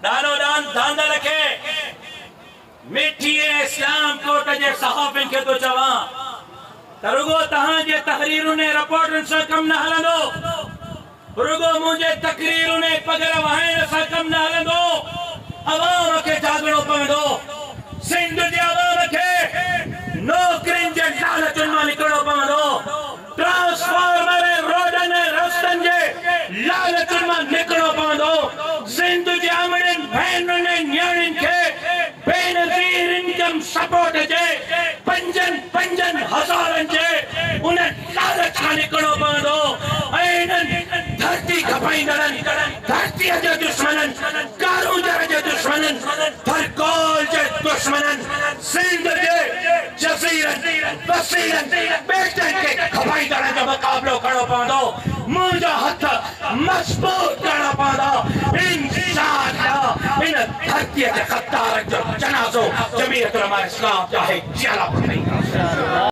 दानो दान धांधल के मिठी इस्लाम कोट जे सहाफ़िन के तो चवा रुगो तहां जे तहरीरुन ने रिपोर्टन से कम न हलंदो रुगो मुझे तकरीरुन ने पगर वहां से कम न हलंदो अवाम के जागणो पवंदो सिंध जे अवाम के नौकरिन जे लालचन मां निकरणो पवंदो ट्रांसफार्मर रोडन रस्तन जे लालचन मां निकरणो पवंदो सिंध जे अमड़न भेनन ने न्याणन के बेनज़ीर इनकम सपोर्ट जे पंजन हज़ारन जे उन लालच खां निकरणो पवंदो धरती खपाईंदड़न धरती जे दुश्मनन कारूंजर जे दुश्मनन फरकोल जे दुश्मनन सिंध जे जज़ीरन वसीरन बेटन के खपाईंदड़न जो मुकाबलो करणो पवंदो मुंहिंजो हथ मजबूत करणो पवंदो इंशाअल्लाह इन धरती जे ख़द्दारन जो जनाज़ो जमीयत उलमा इस्लाम चाहे जियाला